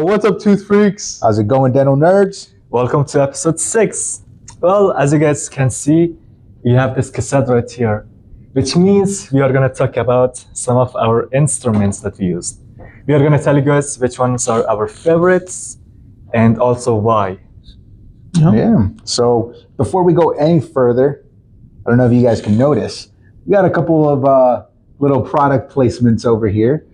What's up, tooth freaks? How's it going, dental nerds? Welcome to episode 6. Well, as you guys can see, we have this cassette right here, which means we are going to talk about some of our instruments that we used. We are going to tell you guys which ones are our favorites and also why. Yeah. So before we go any further, I don't know if you guys can notice, we got a couple of little product placements over here.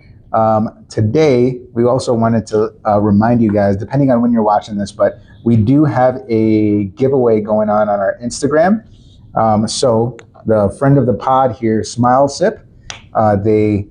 Today, we also wanted to remind you guys, depending on when you're watching this, but we do have a giveaway going on our Instagram. So the friend of the pod here, Smile Sip, they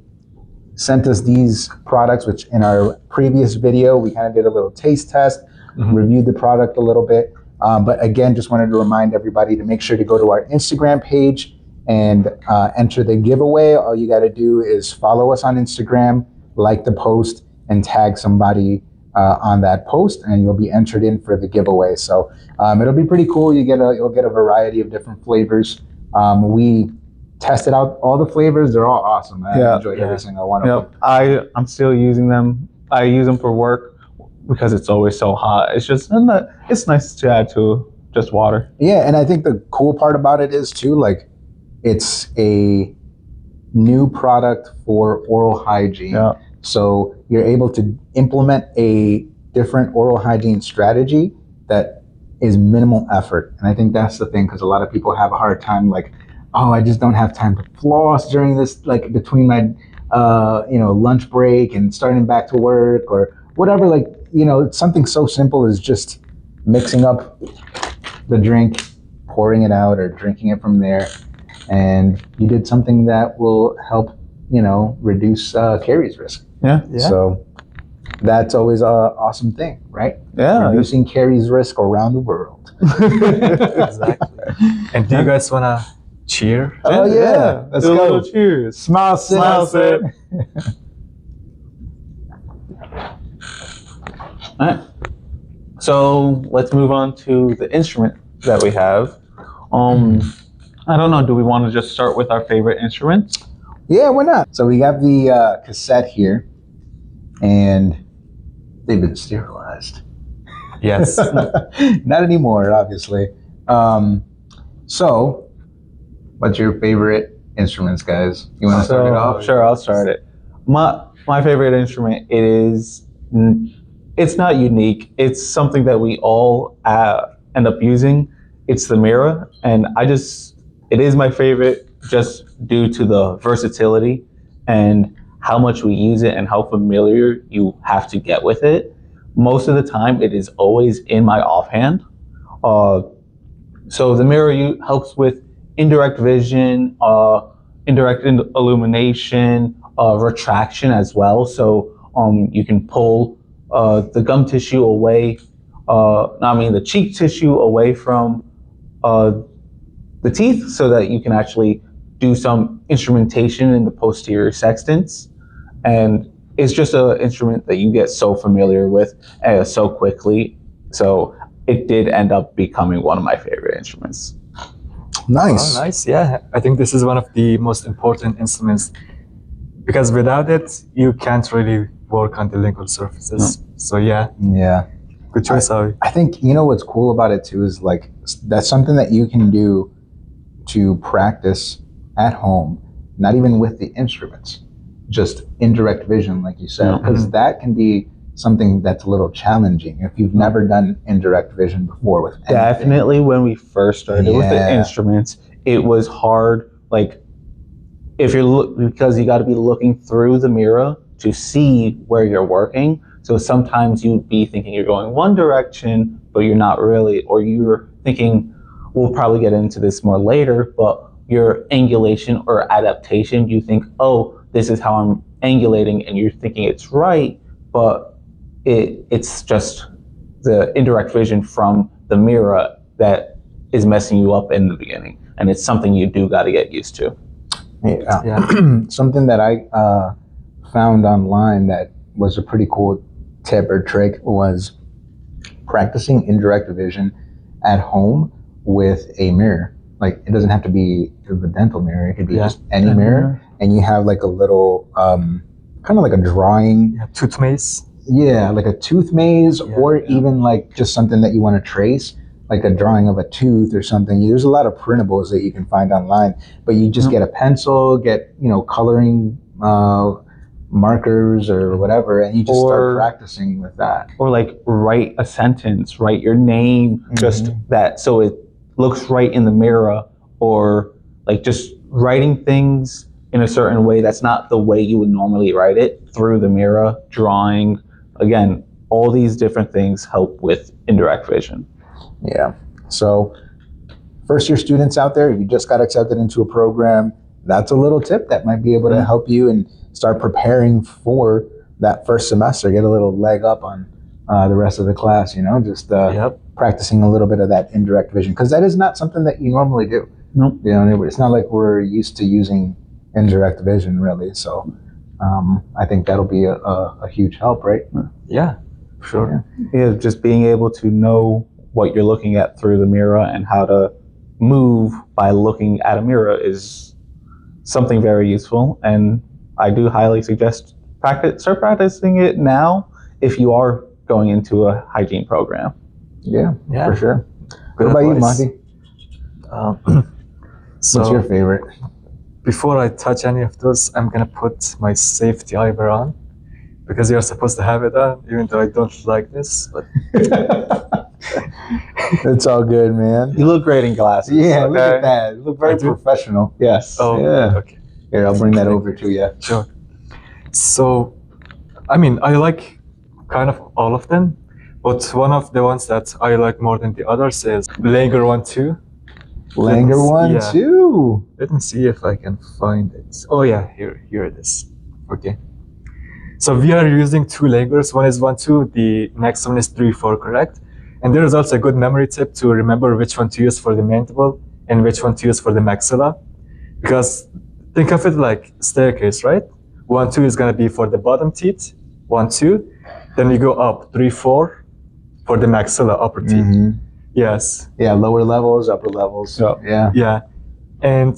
sent us these products, which in our previous video, we kind of did a little taste test, reviewed the product a little bit. But again, just wanted to remind everybody to make sure to go to our Instagram page and enter the giveaway. All you got to do is follow us on Instagram, like the post, and tag somebody on that post, and you'll be entered in for the giveaway. So it'll be pretty cool. You'll get a variety of different flavors. We tested out all the flavors. They're all awesome. I enjoyed every single one of them. I'm still using them. I use them for work because it's always so hot. It's just, it's nice to add to just water. Yeah, and I think the cool part about it is too, like, it's a new product for oral hygiene. Yeah. So you're able to implement a different oral hygiene strategy that is minimal effort. And I think that's the thing, because a lot of people have a hard time, like, oh, I just don't have time to floss during this, like between my, lunch break and starting back to work or whatever. Like, it's something so simple as just mixing up the drink, pouring it out, or drinking it from there. And you did something that will help, reduce caries risk. Yeah. So that's always an awesome thing, right? Yeah. Reducing caries risk around the world. Exactly. And do you guys want to cheer? Oh, yeah. Let's Do a go. little cheers. Smile sip. Smile sip. All right. So let's move on to the instrument that we have. I don't know. Do we want to just start with our favorite instruments? Yeah, why not? So we got the cassette here, and they've been sterilized. Yes. Not anymore, obviously. So, what's your favorite instruments, guys? You want to start it off? Sure, I'll start it. My favorite instrument, it's not unique. It's something that we all end up using. It's the mirror, and it is my favorite just due to the versatility and how much we use it and how familiar you have to get with it. Most of the time, it is always in my offhand. So the mirror helps with indirect vision, indirect illumination, retraction as well. So you can pull the gum tissue away, the cheek tissue away from the teeth, so that you can actually do some instrumentation in the posterior sextants. And it's just an instrument that you get so familiar with so quickly. So it did end up becoming one of my favorite instruments. Nice. Oh, nice. Yeah, I think this is one of the most important instruments, because without it, you can't really work on the lingual surfaces. No. So yeah, good choice, Avi. I think, what's cool about it too is, like, that's something that you can do to practice at home, not even with the instruments, just indirect vision, like you said, because that can be something that's a little challenging if you've never done indirect vision before with anything. Definitely when we first started with the instruments, it was hard. Like, because you got to be looking through the mirror to see where you're working. So sometimes you'd be thinking you're going one direction, but you're not really, or you're thinking, we'll probably get into this more later, but your angulation or adaptation, you think, oh, this is how I'm angulating, and you're thinking it's right, but it's just the indirect vision from the mirror that is messing you up in the beginning. And it's something you do got to get used to. Yeah. Something that I found online that was a pretty cool tip or trick was practicing indirect vision at home with a mirror. Like, it doesn't have to be the dental mirror. It could be just any mirror. And you have like a little, kind of like a drawing. Tooth maze. Yeah, like a tooth maze, or even like just something that you want to trace, like a drawing of a tooth or something. There's a lot of printables that you can find online, but you just get a pencil, get, coloring markers or whatever, and you just start practicing with that. Or like write a sentence, write your name, just that, so it looks right in the mirror, or like just writing things in a certain way that's not the way you would normally write it, through the mirror, drawing. Again, all these different things help with indirect vision. Yeah. So first year students out there, if you just got accepted into a program, that's a little tip that might be able to help you and start preparing for that first semester, get a little leg up on the rest of the class, just practicing a little bit of that indirect vision, because that is not something that you normally do. Nope. It's not like we're used to using indirect vision, really. So I think that'll be a huge help, right? Yeah, sure. Yeah, just being able to know what you're looking at through the mirror and how to move by looking at a mirror is something very useful. And I do highly suggest start practicing it now if you are going into a hygiene program. Yeah, for sure. Good what about advice. you, Monty? What's your favorite? Before I touch any of those, I'm gonna put my safety eyewear on, because you're supposed to have it on, even though I don't like this. But it's all good, man. You look great in glasses. Yeah, look at that. You look very professional. Yes. Oh, yeah. Okay. Here, I'll bring that over to you. Sure. So, I like kind of all of them, but one of the ones that I like more than the others is Langer 1-2. Langer 1-2. Let me see if I can find it. Oh yeah, here it is. Okay. So we are using 2 Langers. One is 1-2, the next one is 3-4, correct? And there is also a good memory tip to remember which one to use for the mandible and which one to use for the maxilla. Because think of it like staircase, right? 1-2 is gonna be for the bottom teeth, 1-2. Then you go up, 3-4 for the maxilla, upper teeth. Yes. Yeah, lower levels, upper levels. So, yeah. And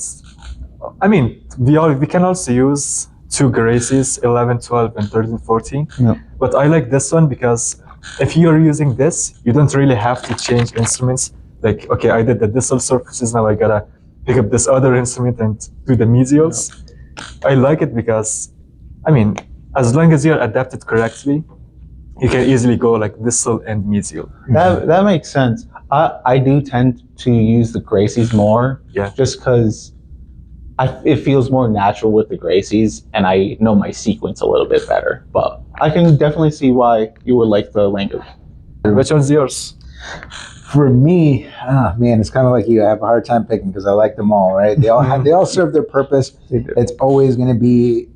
we can also use 2 Gracies, 11, 12, and 13, 14. Yep. But I like this one because if you're using this, you don't really have to change instruments. Like, okay, I did the distal surfaces, now I gotta pick up this other instrument and do the mesials. Yep. I like it because, as long as you're adapted correctly, you can easily go like distal and mesial. That makes sense. I do tend to use the Gracies more, just because it feels more natural with the Gracies, and I know my sequence a little bit better. But I can definitely see why you would like the Langer. Which one's yours? For me, man, it's kind of like you. I have a hard time picking because I like them all, right? They all serve their purpose. It's always going to be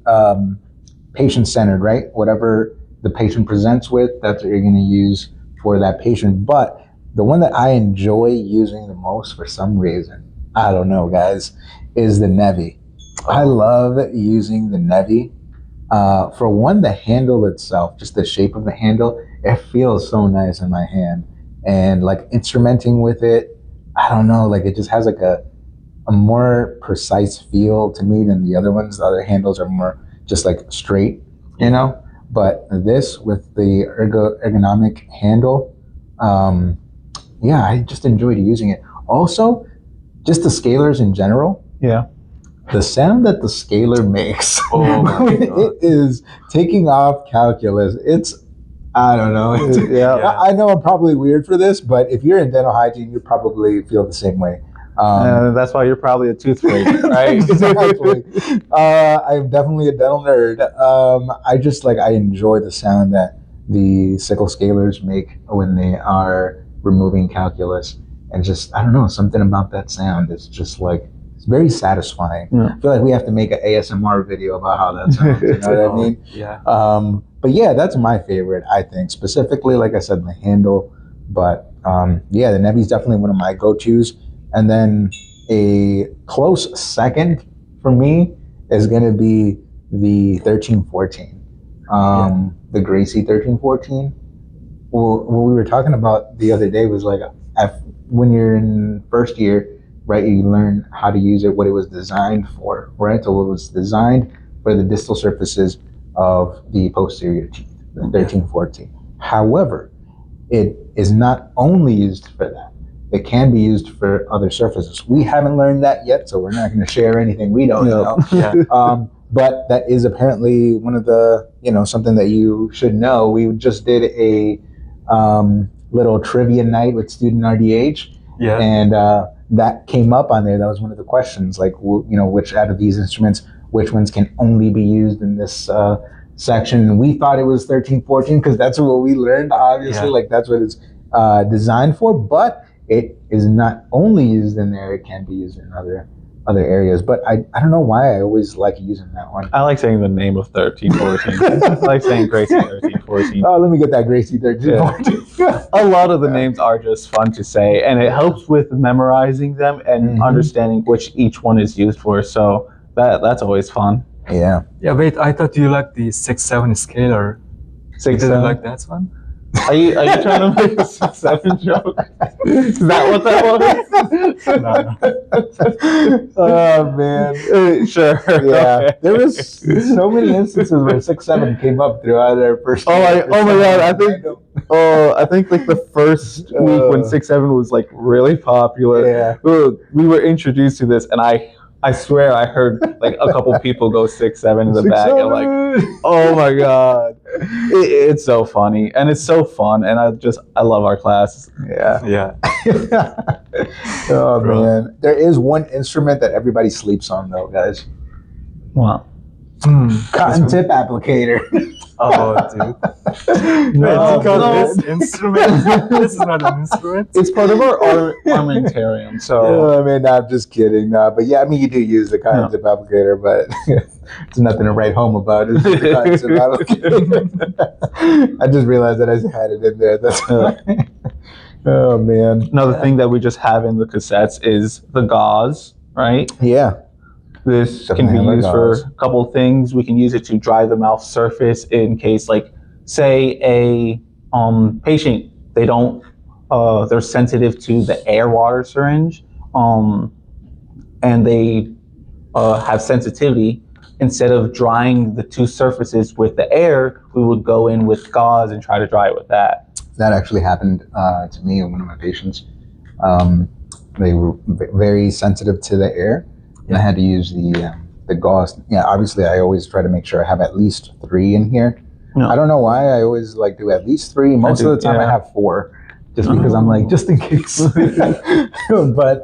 patient-centered, right? Whatever the patient presents with, that's what you're going to use for that patient. But the one that I enjoy using the most for some reason, I don't know, guys, is the Nevi. I love using the Nevi. For one, the handle itself, just the shape of the handle, it feels so nice in my hand. And like instrumenting with it, I don't know, like it just has like a more precise feel to me than the other ones. The other handles are more just like straight, But this with the ergonomic handle, I just enjoyed using it. Also, just the scalers in general. Yeah. The sound that the scaler makes when it is taking off calculus, I don't know. I know I'm probably weird for this, but if you're in dental hygiene, you probably feel the same way. That's why you're probably a tooth fairy, right? Exactly. I'm definitely a dental nerd. I enjoy the sound that the sickle scalers make when they are removing calculus, and just, I don't know, something about that sound is just like, it's very satisfying. Yeah. I feel like we have to make an ASMR video about how that sounds. You know what I mean? Yeah. But yeah, that's my favorite, I think. Specifically, like I said, the handle. But the Nevi is definitely one of my go-tos. And then a close second for me is going to be the 1314, the Gracie 1314. Well, what we were talking about the other day was like, when you're in first year, right, you learn how to use it, what it was designed for, right? So it was designed for the distal surfaces of the posterior teeth, than 1314. However, it is not only used for that. It can be used for other surfaces. We haven't learned that yet, so we're not going to share anything we don't know. Yeah. But that is apparently one of the, something that you should know. We just did a little trivia night with student RDH, and that came up on there. That was one of the questions, like, which out of these instruments, which ones can only be used in this section? And we thought it was 1314 because that's what we learned. Obviously, like that's what it's designed for. But it is not only used in there; it can be used in other areas. But I don't know why I always like using that one. I like saying the name of 1314. I like saying Gracie 1314. Oh, let me get that Gracie 1314. A lot of the names are just fun to say, and it helps with memorizing them and understanding which each one is used for. So that's always fun. Yeah. Yeah, wait, I thought you liked the 6/7 scalar. 6/7. Like that one? Are you trying to make a 6/7 joke? Is that what that was? No. Oh man. Sure. Yeah. Okay. There was so many instances where 6/7 came up throughout our first. Oh my god! I think like the first week when 6/7 was like really popular. Yeah. We were introduced to this, and I swear I heard like a couple people go 6/7 in the back, and like, oh my god, it's so funny and it's so fun, and I love our class. Yeah. Oh man, there is one instrument that everybody sleeps on though, guys. Wow. Cotton tip applicator. Oh, dude. This instrument. This is not an instrument. It's part of our armamentarium. So I mean, I'm just kidding. But yeah, I mean, you do use the cotton tip applicator, but it's nothing to write home about. It's just the cotton tip applicator. I just realized that I had it in there. That's oh man. Another thing that we just have in the cassettes is the gauze, right? Yeah. This Definitely can be used for gauze. a couple of things. We can use it to dry the mouth surface in case, like, say a patient, they're sensitive to the air water syringe, and they have sensitivity. Instead of drying the two surfaces with the air, we would go in with gauze and try to dry it with that. That actually happened to me and one of my patients. They were very sensitive to the air. And I had to use the gauze. Yeah, obviously I always try to make sure I have at least 3 in here. No. I don't know why I always like do at least 3. Most of the time I have 4, just because I'm like, just in case. But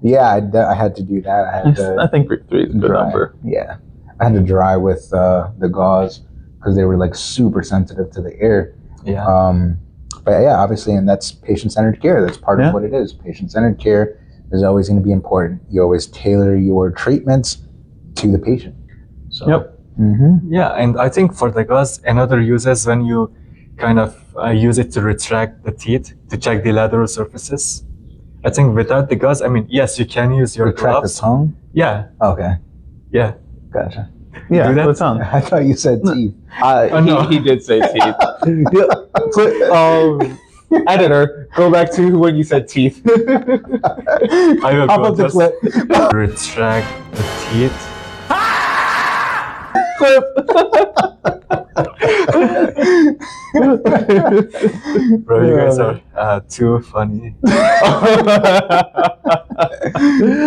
yeah, I had to do that. I think 3 is a good number. Yeah, I had to dry with the gauze because they were like super sensitive to the air. Yeah. But yeah, obviously, and that's patient-centered care. That's part of what it is. Patient-centered care is always going to be important. You always tailor your treatments to the patient. So, Yeah, and I think for the gauze, another use is when you kind of use it to retract the teeth to check the lateral surfaces. I think without the gauze, I mean, yes, you can use your retract gloves. the tongue? Yeah. Okay. Yeah. Gotcha. Yeah, Do that? the tongue. I thought you said teeth. No. He did say teeth. Editor, go back to when you said teeth. I will Pop go up the just clip. retract the teeth. Clip. Bro, you guys are too funny.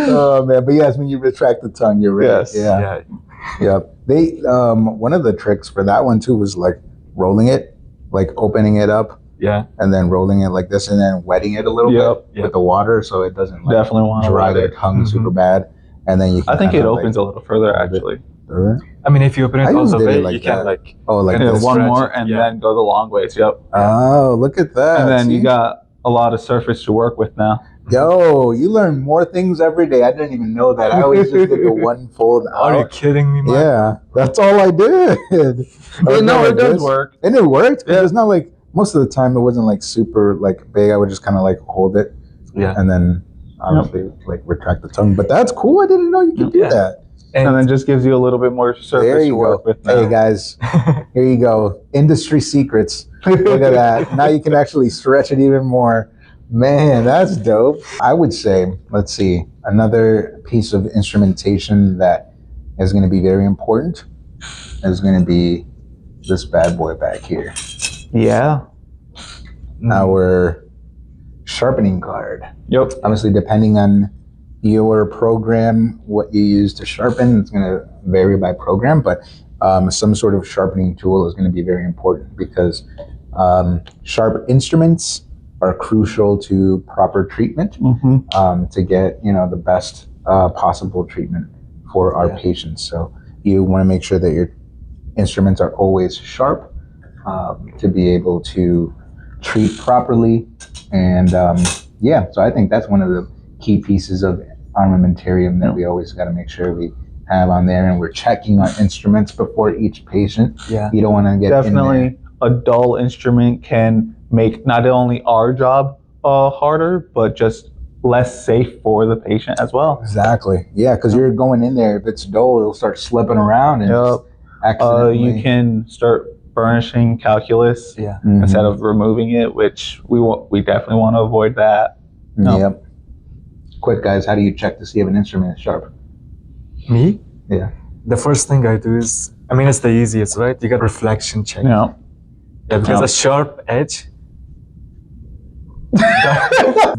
Oh man, but yes, when you retract the tongue, you're right. Yes. Yeah. Yep. They one of the tricks for that one too was like rolling it, like opening it up. Yeah. And then rolling it like this, and then wetting it a little bit with the water, so it doesn't like, Definitely want to dry wet their it. tongue super bad. And then you can I think kinda, it opens a little further actually. I mean, if you open it I all just the did it way, like you can that. like like Yeah, this. one stretch more it, and yeah. then go the long ways. Yep. Oh, look at that. And then See? you got a lot of surface to work with now. Yo, you learn more things every day. I didn't even know that. I always just did the one fold out. Are you kidding me, man? Yeah, that's all I did. No, it does work. And it worked. Yeah. It's not like, most of the time it wasn't like super like big. I would just kind of like hold it. Yeah. And then obviously like retract the tongue. But that's cool. I didn't know you could do that. And then just gives you a little bit more surface There to you work go. with now. Hey guys, here you go. Industry secrets. Look at that. Now you can actually stretch it even more. Man, that's dope. I would say, let's see, another piece of instrumentation that is going to be very important is going to be this bad boy back here. Yeah. Our sharpening card. Yep. Obviously, depending on your program, what you use to sharpen, it's going to vary by program, but some sort of sharpening tool is going to be very important because sharp instruments are crucial to proper treatment to get the best possible treatment for our patients. So you want to make sure that your instruments are always sharp to be able to treat properly. And so I think that's one of the key pieces of armamentarium that we always got to make sure we have on there, and we're checking our instruments before each patient. Yeah, you don't want to get definitely a dull instrument can make not only our job harder, but just less safe for the patient as well. Exactly. Yeah, because you're going in there. If it's dull, it'll start slipping around and just accidentally. You can start burnishing calculus instead of removing it, which we definitely want to avoid that. Yep. Quick, guys, how do you check to see if an instrument is sharp? Me? Yeah. The first thing I do is, it's the easiest, right? You got reflection check. Yeah. Yeah, because a sharp edge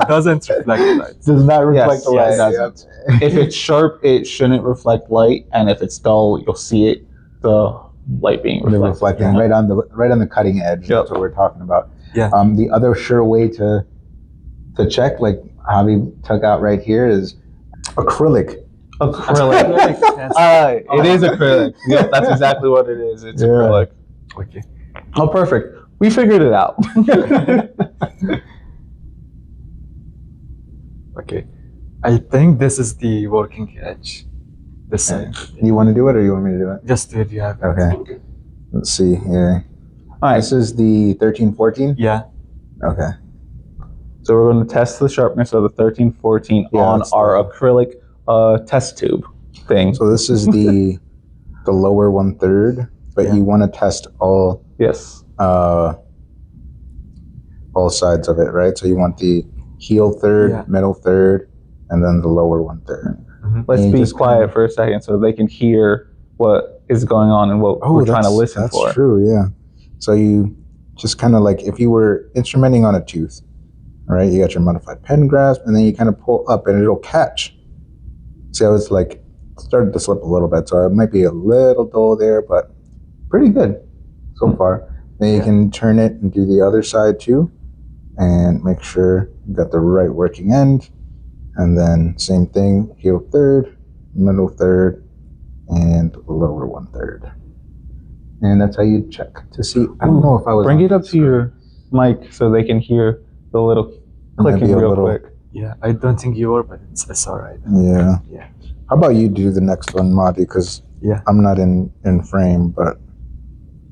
doesn't reflect light. Does not reflect the light. Yes. If it's sharp, it shouldn't reflect light, and if it's dull, you'll see it, the light being reflecting right on the cutting edge. That's what we're talking about. Yeah. The other sure way to check, like Javi took out right here, is acrylic. Acrylic. It is acrylic. Yep, that's exactly what it is. It's acrylic. Okay. Oh, perfect. We figured it out. Okay. I think this is the working edge. This side. You want to do it, or you want me to do it? Just do it. You have it. Okay. Let's see here. All right. This is the 1314. Yeah. Okay. So we're going to test the sharpness of the 1314 on our acrylic test tube thing. So this is the lower 1/3, but you want to test all all sides of it, right? So you want the heel third, middle third, and then the lower 1/3. Let's be quiet for a second so they can hear what is going on and what we're trying to listen for. That's true, yeah. So you just kind of like if you were instrumenting on a tooth, all right? You got your modified pen grasp, and then you kind of pull up, and it'll catch. See how it's like started to slip a little bit, so it might be a little dull there, but pretty good so far. Then you can turn it and do the other side too, and make sure you got the right working end. And then same thing, heel third, middle third, and lower 1/3. And that's how you check to see. I don't know if I was. Bring it up to your mic so they can hear the little clicking real quick. Yeah, I don't think you are, but it's all right. Yeah. Yeah. How about you do the next one, Monty? Because I'm not in frame, but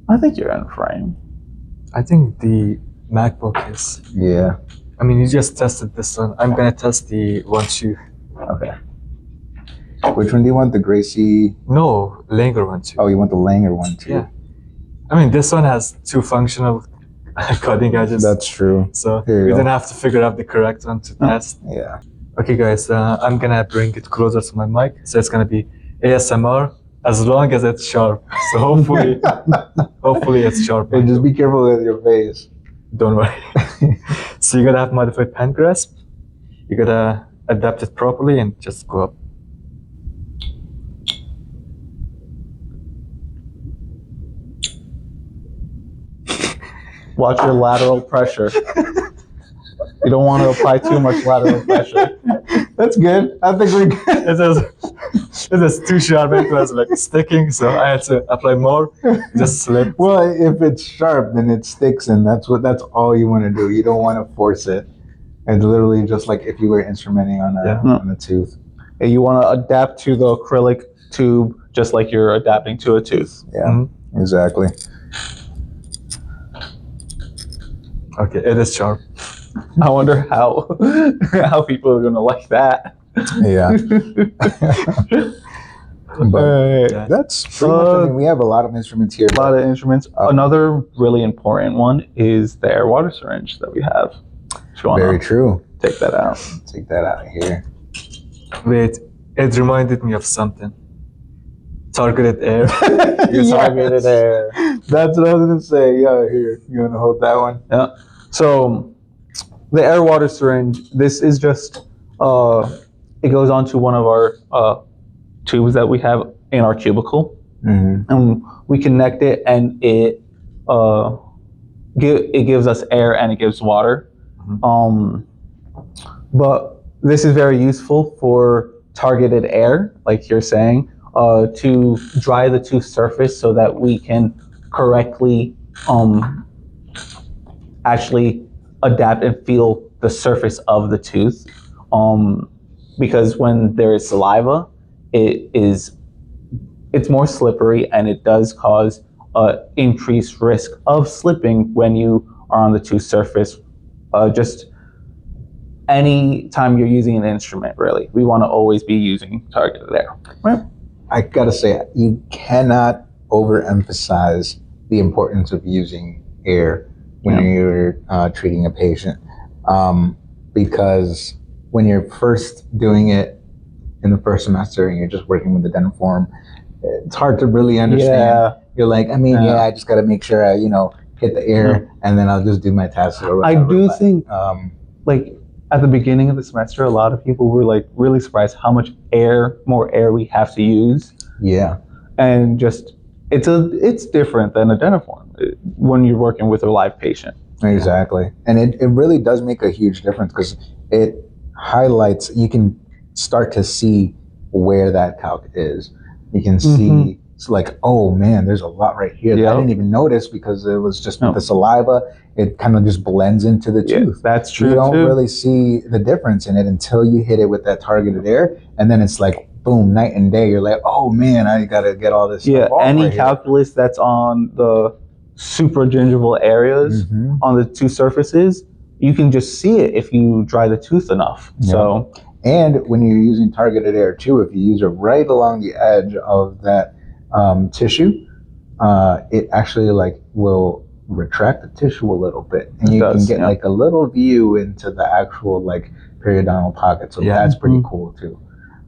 I think you're in frame. I think the MacBook is. Yeah. You just tested this one. I'm gonna test the 1-2. Okay. Which one do you want? The Gracie? No, Langer 1-2. Oh, you want the Langer one too? Yeah. This one has 2 functional cutting edges. That's true. So we don't have to figure out the correct one to test. Yeah. Okay, guys, I'm gonna bring it closer to my mic. So it's gonna be ASMR as long as it's sharp. So hopefully it's sharp. Hey, just be careful with your face. Don't worry. So you gotta have modified pen grasp. You gotta adapt it properly and just go up. Watch your lateral pressure. You don't want to apply too much lateral pressure. That's good. I think we're good. It is too sharp. It was like sticking, so I had to apply more. Just slip. Well, if it's sharp, then it sticks, and that's all you want to do. You don't want to force it. It's literally just like if you were instrumenting on a tooth. And you want to adapt to the acrylic tube just like you're adapting to a tooth. Yeah, exactly. Okay, it is sharp. I wonder how people are gonna like that. Yeah. But that's pretty much, we have a lot of instruments here. A lot of instruments. Another really important one is the air water syringe that we have. Very true. Take that out. Take that out of here. Wait, it reminded me of something. targeted air. Targeted air. That's what I was gonna say. Yeah, here, you wanna hold that one? Yeah. So the air water syringe, this is just it goes onto one of our tubes that we have in our cubicle, and we connect it, and it gives us air and it gives water. But this is very useful for targeted air, like you're saying, to dry the tooth surface so that we can correctly actually adapt and feel the surface of the tooth. Because when there is saliva, it's more slippery, and it does cause increased risk of slipping when you are on the tooth surface. Just any time you're using an instrument, really, we want to always be using targeted air. Right. I gotta say, you cannot overemphasize the importance of using air when you're treating a patient, because when you're first doing it in the first semester and you're just working with the dental form, it's hard to really understand. Yeah. You're like, I mean, I just got to make sure I, hit the air, and then I'll just do my test or whatever. I do think, like, at the beginning of the semester, a lot of people were like really surprised how much more air we have to use. Yeah. And just, it's different than a dental form when you're working with a live patient. Exactly. And it really does make a huge difference, because it highlights, you can start to see where that calc is. You can see, it's like, oh man, there's a lot right here that I didn't even notice because it was just with the saliva. It kind of just blends into the tooth. That's true. You don't really see the difference in it until you hit it with that targeted air, and then it's like, boom, night and day. You're like, oh man, I gotta get all this stuff off any right calculus here that's on the supragingival areas on the tooth surfaces, you can just see it if you dry the tooth enough. So, and when you're using targeted air too, if you use it right along the edge of that tissue, it actually will retract the tissue a little bit, and you can get like a little view into the actual periodontal pocket. So that's pretty cool too.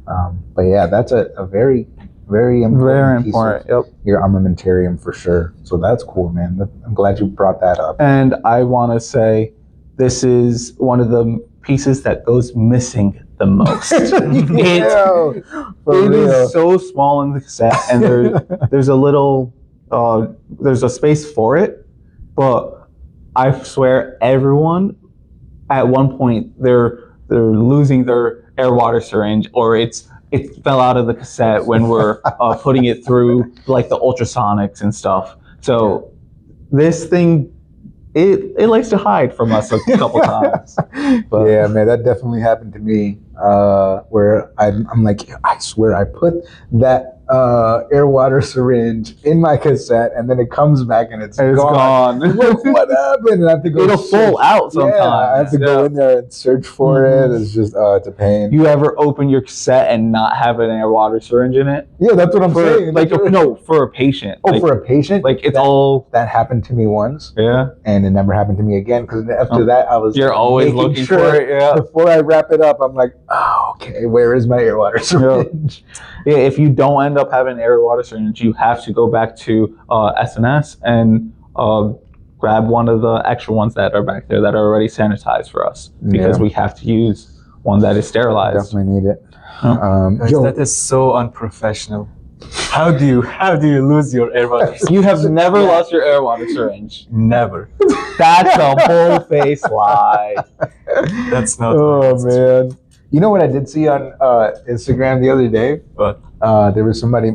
But yeah, that's a very, very important piece of your armamentarium for sure. So that's cool, man. I'm glad you brought that up. And I want to say, this is one of the pieces that goes missing the most. It is so small in the cassette, and there's a little, there's a space for it, but I swear everyone at one point they're losing their air water syringe, or it fell out of the cassette when we're putting it through like the ultrasonics and stuff. So this thing, it likes to hide from us a couple times. But yeah, man, that definitely happened to me, where I'm like, I swear I put that air water syringe in my cassette, and then it comes back and it's gone. Like, what happened? And I have to go. It'll fall out sometimes. Yeah, I have to go in there and search for it. It's just, it's a pain. You ever open your cassette and not have an air water syringe in it? Yeah, that's what I'm saying. No, for a patient. Oh, for a patient? Like, it's all... That happened to me once. Yeah. And it never happened to me again, because after that, I was... You're always looking for it, Before I wrap it up, I'm like, oh, okay, where is my air water syringe? Yeah, if you don't end up having air water syringe, you have to go back to SNS and grab one of the extra ones that are back there that are already sanitized for us, because we have to use one that is sterilized. Definitely need it. That is so unprofessional. How do you lose your air water syringe? You have never lost your air water syringe. Never. That's a whole face lie. That's not. Oh man. You know what I did see on Instagram the other day? What? There was somebody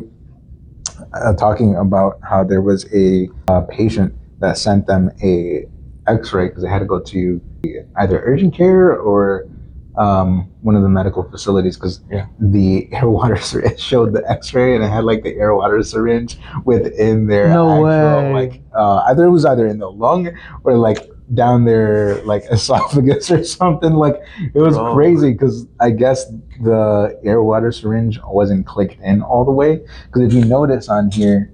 talking about how there was a patient that sent them a X-ray because they had to go to either urgent care or one of the medical facilities, because the air water syringe showed the X-ray and it had like the air water syringe within their either it was in the lung or like down their like esophagus or something. Like, it was crazy, because I guess the air water syringe wasn't clicked in all the way, because if you notice on here,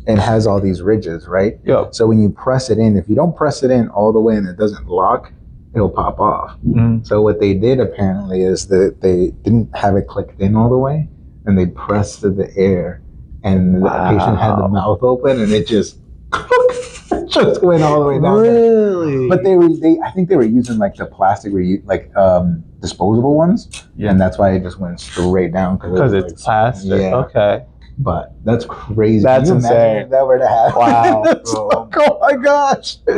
it has all these ridges, right? Yeah. So when you press it in, if you don't press it in all the way and it doesn't lock, it'll pop off. So what they did apparently is that they didn't have it clicked in all the way, and they pressed to the air, and the patient had the mouth open, and it just just went all the way down. Really? But I think they were using like the plastic, disposable ones, and that's why it just went straight down because it's like, plastic. Yeah. Okay. But that's crazy. That's insane. If that were to happen. Wow. Oh my gosh. Oh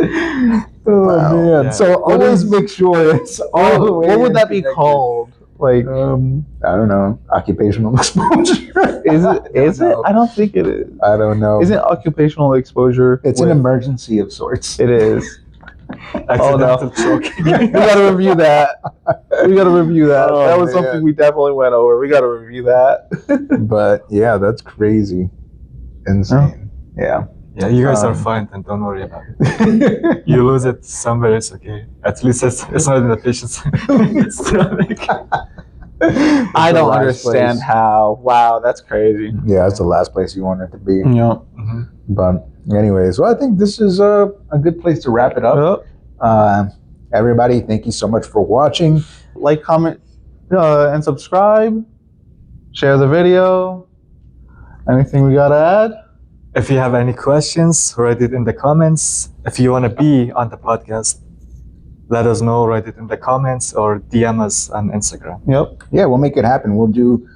man. Yeah. So always make sure it's all the way. What would that be called? Like I don't know. Occupational exposure. Is it? I don't think it is. I don't know. Isn't occupational exposure? It's an emergency of sorts. It is. Oh no! Choking. We gotta review that. Oh, that was something we definitely went over. We gotta review that. But yeah, that's crazy. Insane. Yeah. Yeah, you guys are fine, and don't worry about it. You lose it somewhere, it's okay. At least it's not in the patient's stomach. I don't understand how. Wow, that's crazy. Yeah, that's the last place you want it to be. Yep. Mm-hmm. But anyways, well, I think this is a good place to wrap it up. Yep. Everybody, thank you so much for watching. Like, comment, and subscribe. Share the video. Anything we gotta add? If you have any questions, write it in the comments. If you want to be on the podcast, let us know. Write it in the comments or DM us on Instagram. Yep. Yeah, we'll make it happen. We'll do.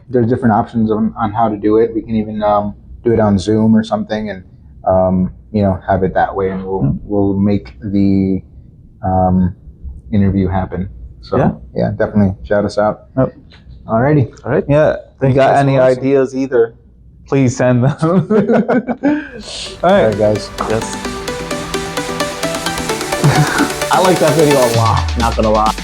There's different options on how to do it. We can even do it on Zoom or something, and have it that way, and we'll make the interview happen. So yeah, definitely shout us out. Yep. Alrighty. All right. Yeah. If you got any ideas either, please send them. All right, guys. Yes. I like that video a lot, not gonna lie.